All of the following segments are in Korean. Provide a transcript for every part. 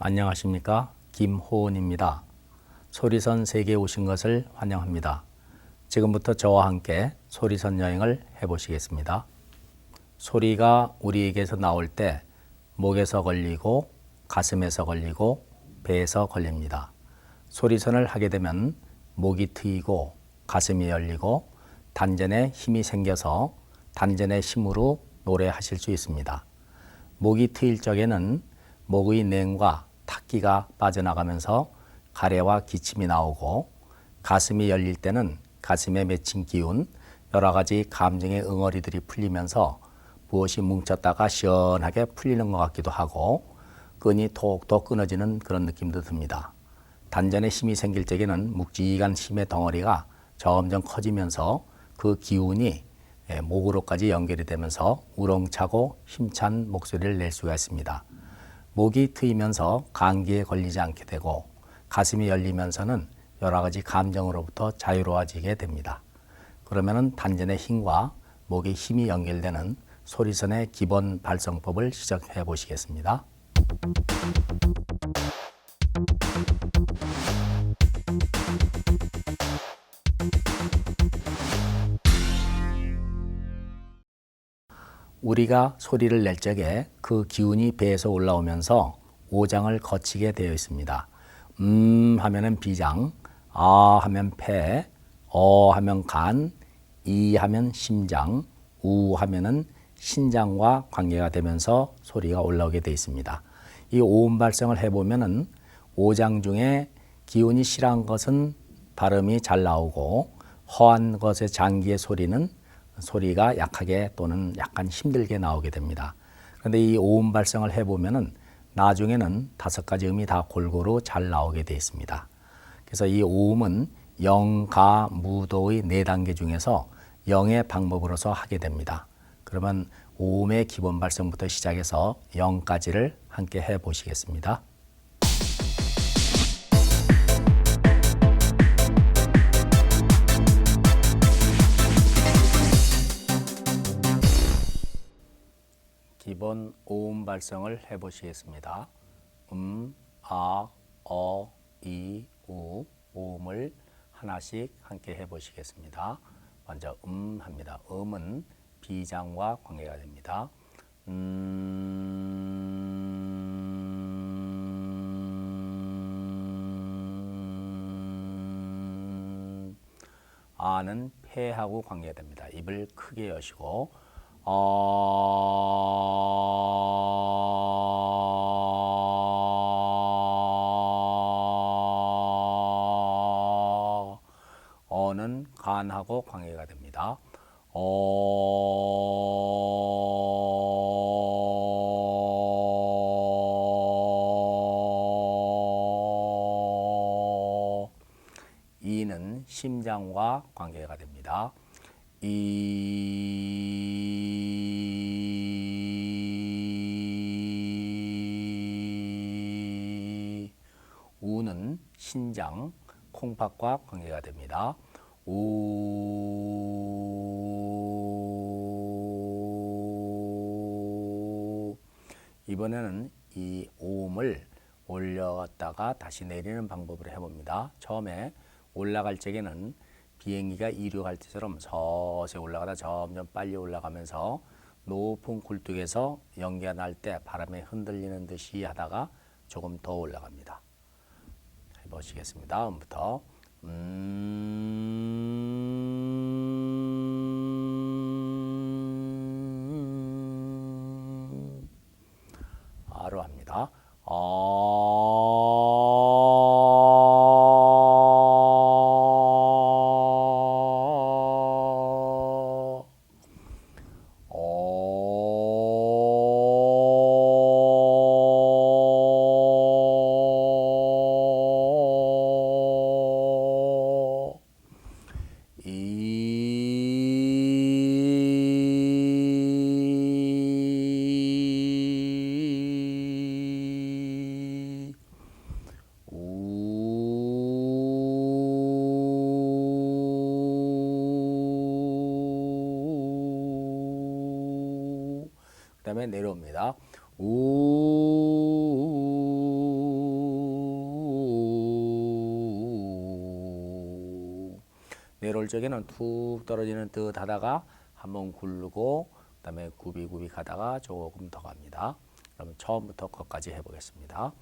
안녕하십니까? 김호은입니다. 소리선 세계에 오신 것을 환영합니다. 지금부터 저와 함께 소리선 여행을 해보시겠습니다. 소리가 우리에게서 나올 때 목에서 걸리고 가슴에서 걸리고 배에서 걸립니다. 소리선을 하게 되면 목이 트이고 가슴이 열리고 단전에 힘이 생겨서 단전의 힘으로 노래하실 수 있습니다. 목이 트일 적에는 목의 냉과 탁기가 빠져나가면서 가래와 기침이 나오고, 가슴이 열릴 때는 가슴에 맺힌 기운, 여러 가지 감정의 응어리들이 풀리면서 무엇이 뭉쳤다가 시원하게 풀리는 것 같기도 하고 끈이 톡톡 끊어지는 그런 느낌도 듭니다. 단전에 힘이 생길 적에는 묵직한 힘의 덩어리가 점점 커지면서 그 기운이 목으로까지 연결이 되면서 우렁차고 힘찬 목소리를 낼 수가 있습니다. 목이 트이면서 감기에 걸리지 않게 되고 가슴이 열리면서는 여러 가지 감정으로부터 자유로워지게 됩니다. 그러면은 단전의 힘과 목의 힘이 연결되는 소리선의 기본 발성법을 시작해 보시겠습니다. 우리가 소리를 낼 적에 그 기운이 배에서 올라오면서 오장을 거치게 되어 있습니다. 하면은 비장, 아 하면 폐, 하면 간, 이 하면 심장, 우 하면은 신장과 관계가 되면서 소리가 올라오게 되어 있습니다. 이 오음 발성을 해보면은 오장 중에 기운이 실한 것은 발음이 잘 나오고, 허한 것의 장기의 소리가 약하게 또는 약간 힘들게 나오게 됩니다. 그런데 이 오음 발성을 해보면은 나중에는 5가지 음이 다 골고루 잘 나오게 되어 있습니다. 그래서 이 오음은 영, 가, 무도의 4단계 중에서 영의 방법으로서 하게 됩니다. 그러면 오음의 기본 발성부터 시작해서 영까지를 함께 해 보시겠습니다. 기본 오음 발성을 해 보시겠습니다. 아, 이, 우 오음을 하나씩 함께 해 보시겠습니다. 먼저 합니다. 음은 비장과 관계가 됩니다. 아는 폐하고 관계가 됩니다. 입을 크게 여시고 어는 간하고 관계가 됩니다. 이는 심장과 관계가 됩니다. 우는 신장, 콩팥과 관계가 됩니다. 이번에는 이 오음을 올렸다가 다시 내리는 방법으로 해봅니다. 처음에 올라갈 적에는 비행기가 이륙할 때처럼 서서히 올라가다 점점 빨리 올라가면서 높은 굴뚝에서 연기가 날 때 바람에 흔들리는 듯이 하다가 조금 더 올라갑니다. 해보시겠습니다. 음부터 아로 합니다. 그 다음에 내려옵니다. 우 내려올 적에는 툭 떨어지는 듯 하다가 한번 굴르고 그다음에 굽이 가다가 조금 더 갑니다. 그러면 처음부터 거기까지 해보겠습니다.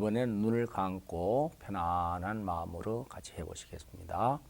이번엔 눈을 감고 편안한 마음으로 같이 해보시겠습니다.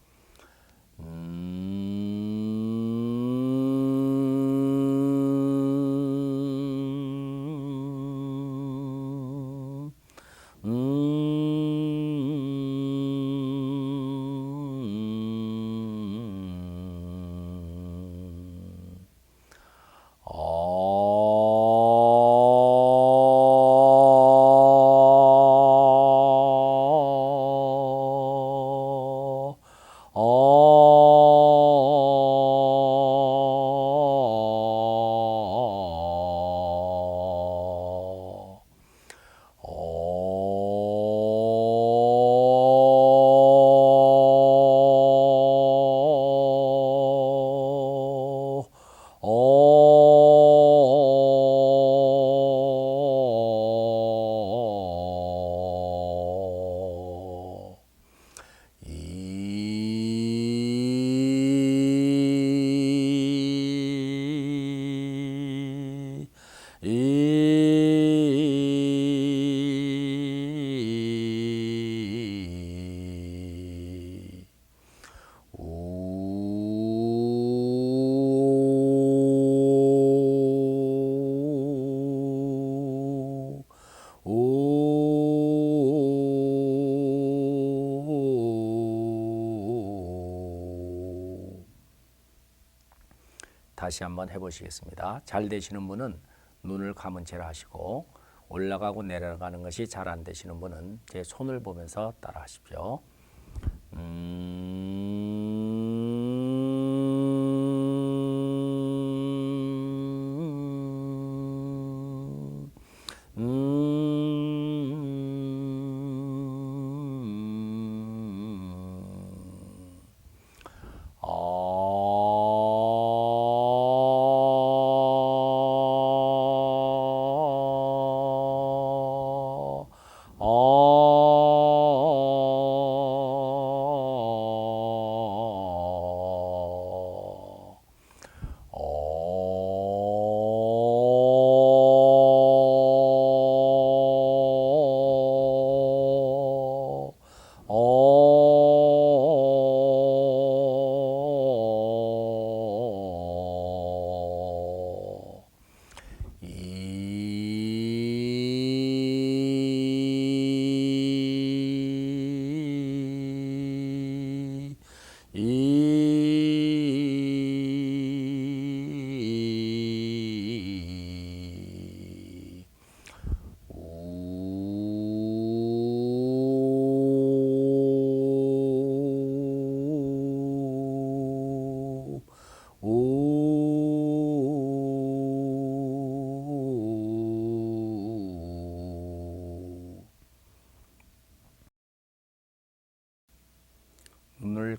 다시 한번 해보시겠습니다. 잘 되시는 분은 눈을 감은 채로 하시고 올라가고 내려가는 것이 잘 안 되시는 분은 제 손을 보면서 따라 하십시오.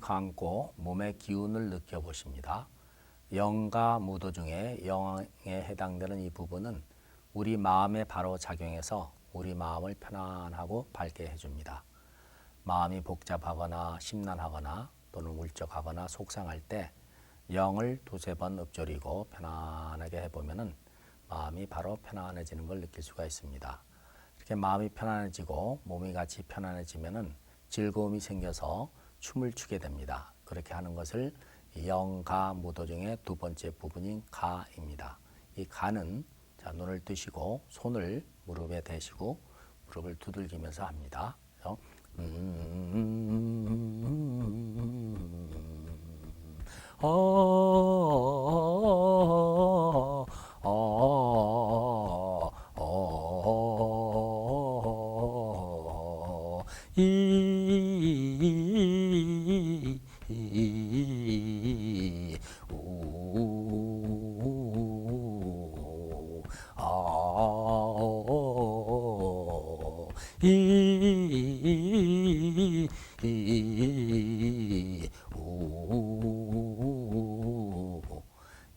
감고 몸의 기운을 느껴보십니다. 영과 무도 중에 영에 해당되는 이 부분은 우리 마음에 바로 작용해서 우리 마음을 편안하고 밝게 해줍니다. 마음이 복잡하거나 심란하거나 또는 울적하거나 속상할 때 영을 두세 번 읊조리고 편안하게 해보면 마음이 바로 편안해지는 걸 느낄 수가 있습니다. 이렇게 마음이 편안해지고 몸이 같이 편안해지면 즐거움이 생겨서 춤을 추게 됩니다. 그렇게 하는 것을 영가 무도 중에 두 번째 부분인 가입니다. 이 가는 자, 눈을 뜨시고 손을 무릎에 대시고 무릎을 두들기면서 합니다. 그래서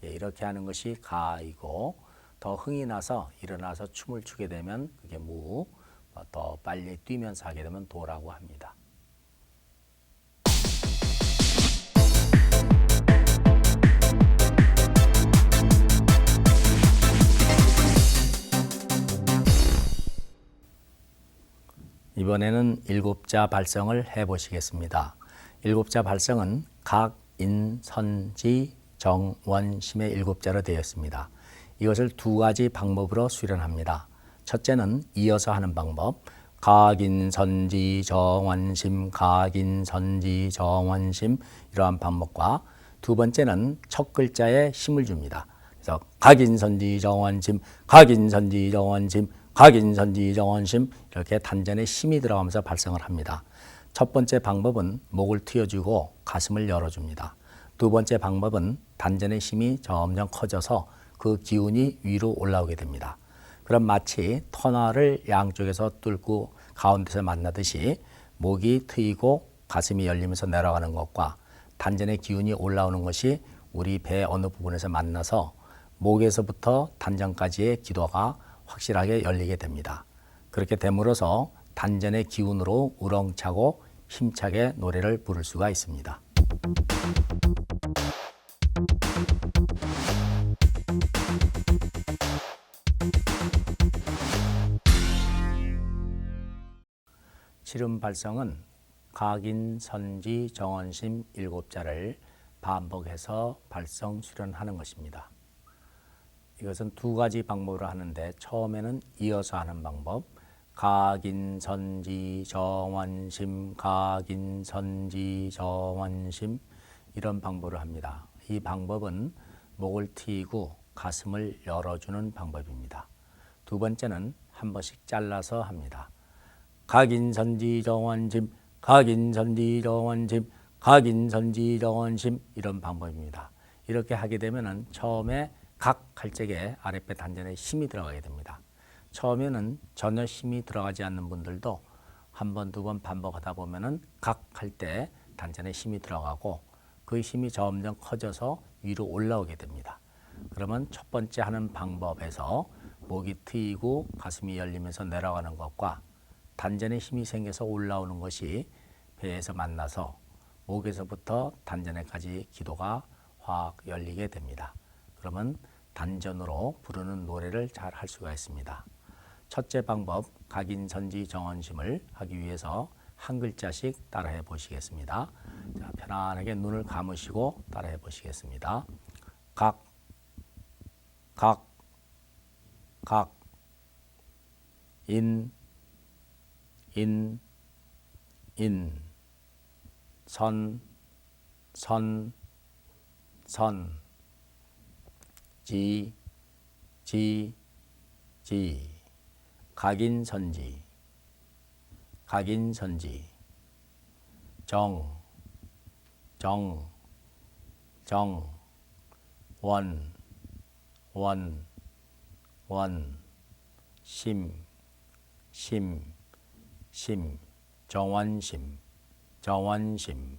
이렇게 하는 것이 가이고, 더 흥이 나서 일어나서 춤을 추게 되면 그게 무, 더 빨리 뛰면서 하게 되면 도라고 합니다. 이번에는 일곱자 발성을 해보시겠습니다. 일곱자 발성은 각, 인, 선, 지, 정, 원, 심의 일곱자로 되어 있습니다. 이것을 두 가지 방법으로 수련합니다. 첫째는 이어서 하는 방법, 각인, 선지, 정원심, 각인, 선지, 정원심 이러한 방법과 두 번째는 첫 글자에 힘을 줍니다. 그래서 각인, 선지, 정원심, 각인, 선지, 정원심, 각인, 선지, 정원심 이렇게 단전에 힘이 들어가면서 발성을 합니다. 첫 번째 방법은 목을 트여주고 가슴을 열어줍니다. 두 번째 방법은 단전의 힘이 점점 커져서 그 기운이 위로 올라오게 됩니다. 그럼 마치 터널을 양쪽에서 뚫고 가운데서 만나듯이 목이 트이고 가슴이 열리면서 내려가는 것과 단전의 기운이 올라오는 것이 우리 배 어느 부분에서 만나서 목에서부터 단전까지의 기도가 확실하게 열리게 됩니다. 그렇게 됨으로써 단전의 기운으로 우렁차고 힘차게 노래를 부를 수가 있습니다. 치름 발성은 각인, 선지, 정원심 일곱자를 반복해서 발성 수련하는 것입니다. 이것은 두 가지 방법으로 하는데 처음에는 이어서 하는 방법, 각인, 선지, 정원심, 각인, 선지, 정원심 이런 방법을 합니다. 이 방법은 목을 트이고 가슴을 열어주는 방법입니다. 두 번째는 한 번씩 잘라서 합니다. 각인, 선지, 정원심, 각인, 선지, 정원심, 각인, 선지, 정원심 이런 방법입니다. 이렇게 하게 되면 처음에 각 할 적에 아랫배 단전에 힘이 들어가게 됩니다. 처음에는 전혀 힘이 들어가지 않는 분들도 한 번, 두 번 반복하다 보면은 각 할 때 단전에 힘이 들어가고 그 힘이 점점 커져서 위로 올라오게 됩니다. 그러면 첫 번째 하는 방법에서 목이 트이고 가슴이 열리면서 내려가는 것과 단전에 힘이 생겨서 올라오는 것이 배에서 만나서 목에서부터 단전에까지 기도가 확 열리게 됩니다. 그러면 단전으로 부르는 노래를 잘 할 수가 있습니다. 첫째 방법, 각인, 선지, 정원심을 하기 위해서 한 글자씩 따라해 보시겠습니다. 자, 편안하게 눈을 감으시고 따라해 보시겠습니다. 각, 각, 각, 인, 인, 인, 선, 선, 선, 지, 지, 지, 각인, 선지, 각인, 선지, 정, 정, 정, 원, 원, 원, 심, 심, 심, 정원심, 정원심,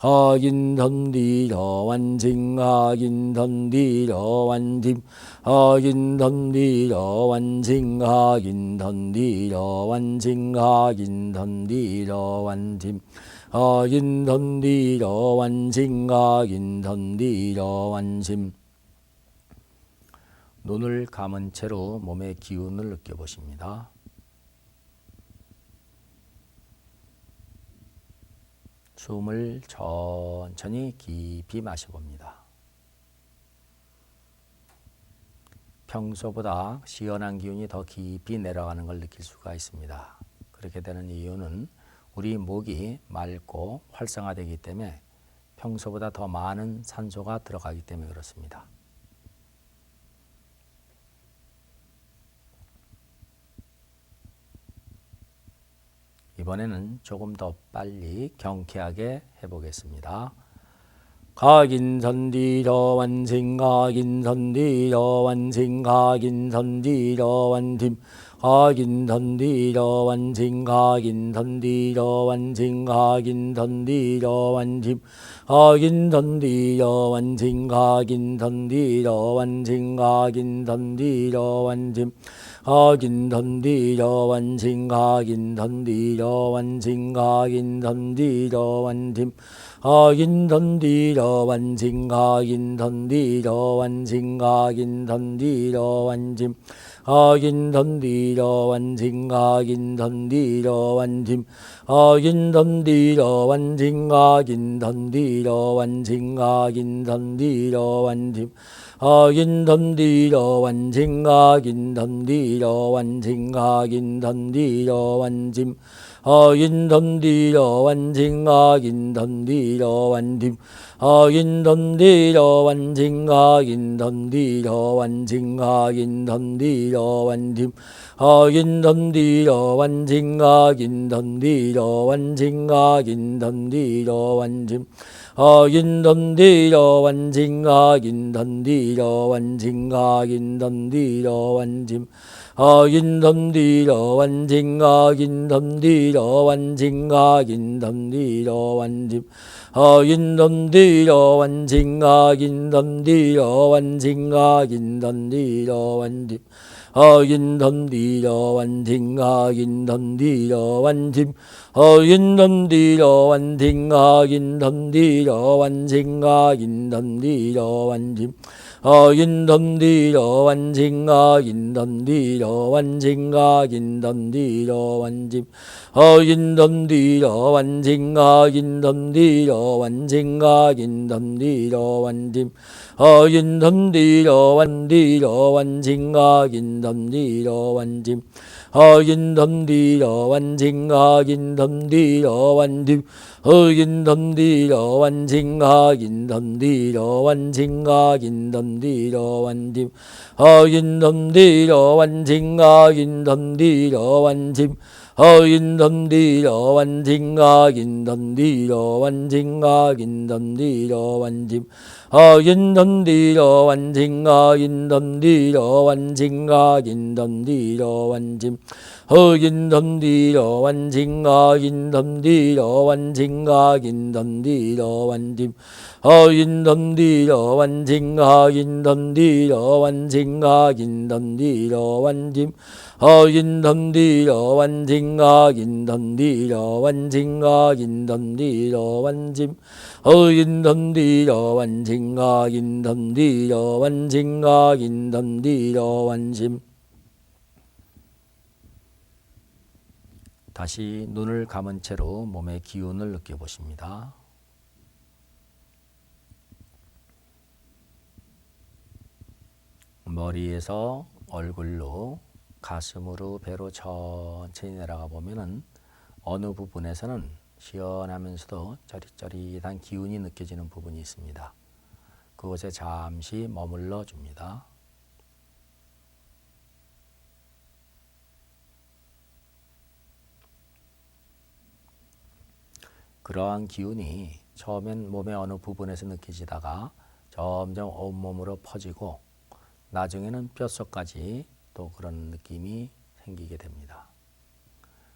하긴던디러완징 하긴던디러완짐 하긴던디러완징 하긴던디러완징 하긴던디러완짐 하긴던디러완징 하긴던디러완짐. 눈을 감은 채로 몸의 기운을 느껴보십니다. 숨을 천천히 깊이 마셔봅니다. 평소보다 시원한 기운이 더 깊이 내려가는 걸 느낄 수가 있습니다. 그렇게 되는 이유는 우리 목이 맑고 활성화되기 때문에 평소보다 더 많은 산소가 들어가기 때문에 그렇습니다. 이번에는 조금 더 빨리 경쾌하게 해보겠습니다. 가긴선디러완생 가긴선디러완생 가긴선디러완팀 가긴선디러완생 가긴선디러완생 가긴선디러완팀 가긴선디러완생 가긴선디러완생 가긴선디러완팀 가긴선디러완생 가긴선디러완생 가긴선디러완팀 가긴선디러완생 가긴선디러완생 가긴선디러완짐 가긴선디러완생 가긴선디러완짐 가긴선디러완생 가긴선디러완생 가긴선디러완짐 가긴선디러완생 가긴선디러완생 가긴선디러완짐 가긴선디러완생 가긴선디러완짐 가긴선디러완생 가긴선디러완생 가긴선디러완짐 가긴선디러완생 가긴선디러완생 가긴선디러완짐 가긴선디러완생 가긴선디러완생 가긴선디러완짐 가긴선디러완생 가긴선디러완생 가긴선디러완짐 가긴선디러완생 가긴선디러완생 가긴선디러완짐 가긴선디러완생 가긴선디러완짐 가긴선디러완생 가긴선디러완생 가긴선디러완짐 가긴선디러완생 가긴선디러완생 가긴선디러완짐 가긴선디러완생 가긴선디러완생 가긴선디러완짐 가긴선디러완디러완생 가긴선디러완짐 가긴선디러완생 가긴선디러완짐 가긴선디러완생 가긴선디러완생 가긴선디러완짐 가긴선디러완생 가긴선디러완짐 가긴선디러완생 가긴선디러완생 가긴선디러완짐 가긴선디러완생 가긴선디러완생 가긴선디러완짐 가긴선디러완생 가긴선디러완생 가긴선디러완짐 가긴선디러완생 가긴선디러완생 가긴선디러완짐 가긴선디러완생 가긴선디러완생 가긴선디러완짐 가긴선디러완생 가긴선디러완생 가긴선디러완짐. 다시 눈을 감은 채로 몸의 기운을 느껴보십니다. 머리에서 얼굴로 가슴으로 배로 천천히 내려가 보면은 어느 부분에서는 시원하면서도 저릿저릿한 기운이 느껴지는 부분이 있습니다. 그곳에 잠시 머물러 줍니다. 그러한 기운이 처음엔 몸의 어느 부분에서 느껴지다가 점점 온몸으로 퍼지고 나중에는 뼛속까지 또 그런 느낌이 생기게 됩니다.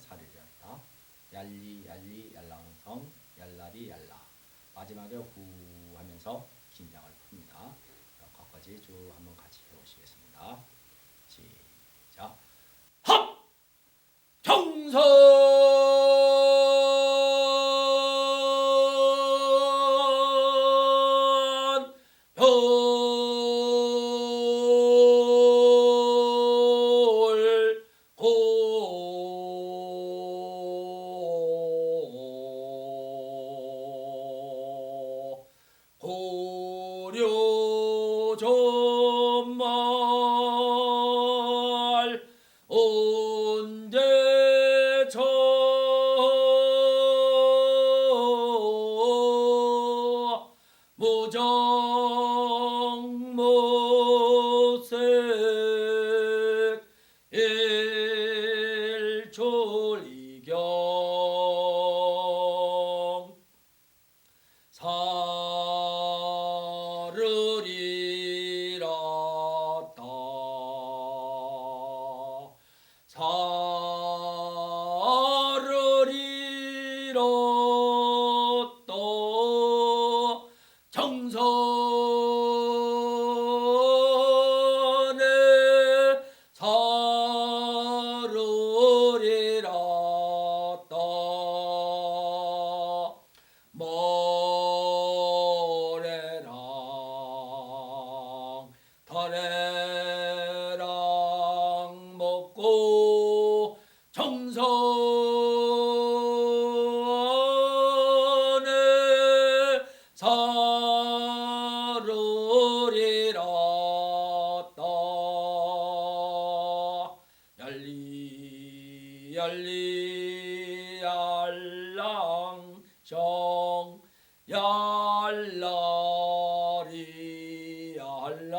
사리리였다. 얄리 얄리 얄랑성 얄라리 얄라. 마지막에 후 하면서 긴장을 풉니다. 거기까지 쭉 한번 같이 해보시겠습니다. 시작. 합! 정선 별골고 고려전말 온대저 무정모색 일졸이경 사를 잃었다. 사를 잃었다. 정선에 사를 잃었다. 모래랑 다래랑 먹고 정선에 사를 잃었다. 얄리 얄리 얄랑성 얄라리 얄라.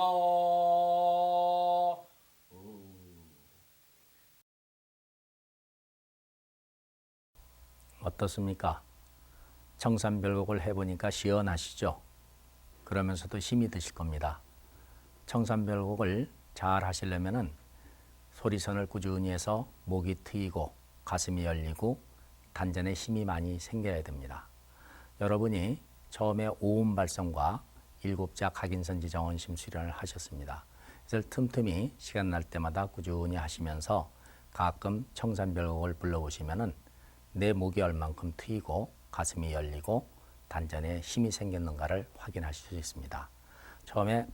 어떻습니까? 청산별곡을 해보니까 시원하시죠? 그러면서도 힘이 드실 겁니다. 청산별곡을 잘 하시려면은 소리선을 꾸준히 해서 목이 트이고 가슴이 열리고 단전에 힘이 많이 생겨야 됩니다. 여러분이 처음에 오음 발성과 일곱자 각인선지 정원심 수련을 하셨습니다. 그래서 틈틈이 시간 날 때마다 꾸준히 하시면서 가끔 청산별곡을 불러보시면은 내 목이 얼만큼 트이고 가슴이 열리고 단전에 힘이 생겼는가를 확인하실 수 있습니다. 처음에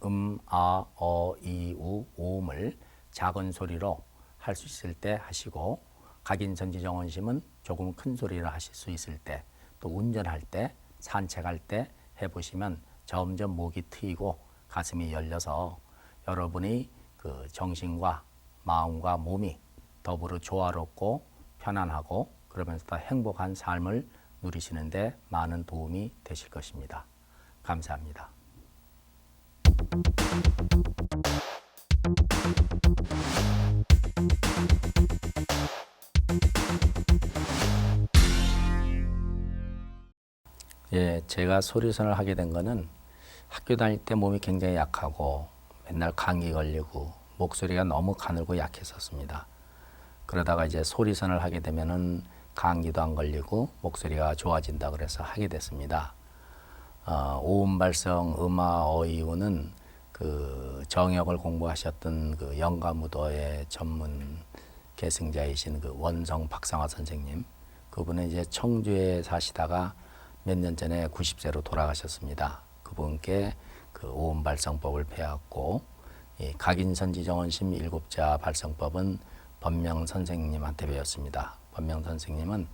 아, 어, 이, 우, 오음을 작은 소리로 할 수 있을 때 하시고 각인선지 정원심은 조금 큰 소리로 하실 수 있을 때 또 운전할 때 산책할 때 해보시면 점점 목이 트이고 가슴이 열려서 여러분이 그 정신과 마음과 몸이 더불어 조화롭고 편안하고 그러면서 더 행복한 삶을 누리시는데 많은 도움이 되실 것입니다. 감사합니다. 예, 제가 소리선을 하게 된 거는 학교 다닐 때 몸이 굉장히 약하고 맨날 감기 걸리고 목소리가 너무 가늘고 약했었습니다. 그러다가 이제 소리선을 하게 되면은 감기도 안 걸리고 목소리가 좋아진다 그래서 하게 됐습니다. 오음 발성 음아 어이우는 그 정역을 공부하셨던 그 영가무도의 전문 계승자이신 그 원성 박상화 선생님, 그분은 이제 청주에 사시다가 몇 년 전에 90세로 돌아가셨습니다. 그분께 그 오음 발성법을 배웠고, 이 각인선지 정원심 일곱자 발성법은 법명 선생님한테 배웠습니다. 법명 선생님은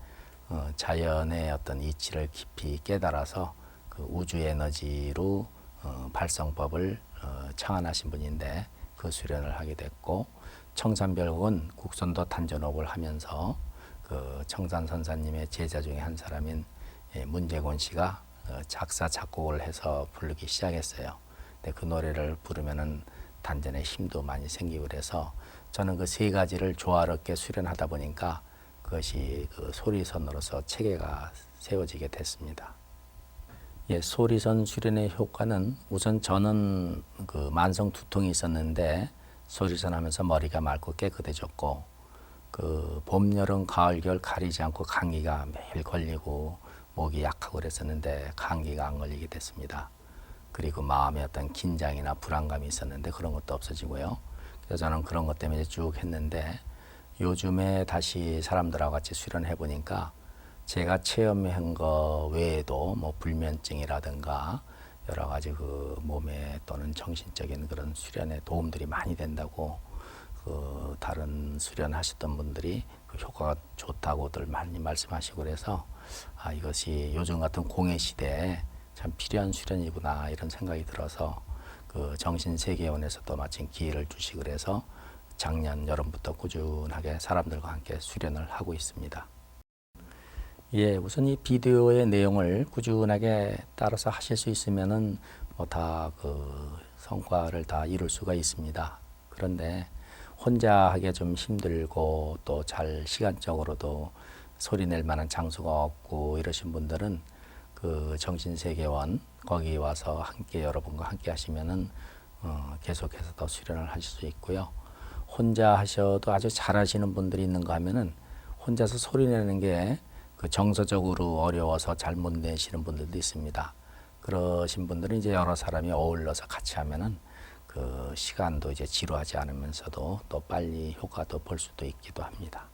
자연의 어떤 이치를 깊이 깨달아서 그 우주 에너지로 발성법을 창안하신 분인데 그 수련을 하게 됐고, 청산별곡은 국선도 단전호흡을 하면서 그 청산선사님의 제자 중에 한 사람인 문재곤 씨가 작사 작곡을 해서 부르기 시작했어요. 근데 그 노래를 부르면은 단전에 힘도 많이 생기고 그래서 저는 그 세 가지를 조화롭게 수련하다 보니까 그것이 그 소리선으로서 체계가 세워지게 됐습니다. 예, 소리선 수련의 효과는 우선 저는 그 만성 두통이 있었는데 소리선 하면서 머리가 맑고 깨끗해졌고, 그 봄, 여름, 가을, 겨울 가리지 않고 감기가 매일 걸리고 목이 약하고 그랬었는데 감기가 안 걸리게 됐습니다. 그리고 마음에 어떤 긴장이나 불안감이 있었는데 그런 것도 없어지고요. 그래서 저는 그런 것 때문에 쭉 했는데 요즘에 다시 사람들하고 같이 수련해 보니까 제가 체험한 거 외에도 뭐 불면증이라든가 여러 가지 그 몸에 또는 정신적인 그런 수련에 도움들이 많이 된다고 그 다른 수련하셨던 분들이 그 효과가 좋다고들 많이 말씀하시고 그래서 이것이 요즘 같은 공해 시대에 참 필요한 수련이구나 이런 생각이 들어서 그 정신세계원에서도 마침 기회를 주시고 그래서 작년 여름부터 꾸준하게 사람들과 함께 수련을 하고 있습니다. 예, 우선 이 비디오의 내용을 꾸준하게 따라서 하실 수 있으면은 뭐 다 그 성과를 다 이룰 수가 있습니다. 그런데 혼자 하기가 좀 힘들고 또 잘 시간적으로도 소리 낼 만한 장소가 없고 이러신 분들은 그 정신세계원 거기 와서 함께 여러분과 함께 하시면은 계속해서 더 수련을 하실 수 있고요. 혼자 하셔도 아주 잘하시는 분들이 있는가 하면은 혼자서 소리 내는 게 그 정서적으로 어려워서 잘 못 내시는 분들도 있습니다. 그러신 분들은 이제 여러 사람이 어울러서 같이 하면은 그 시간도 이제 지루하지 않으면서도 또 빨리 효과도 볼 수도 있기도 합니다.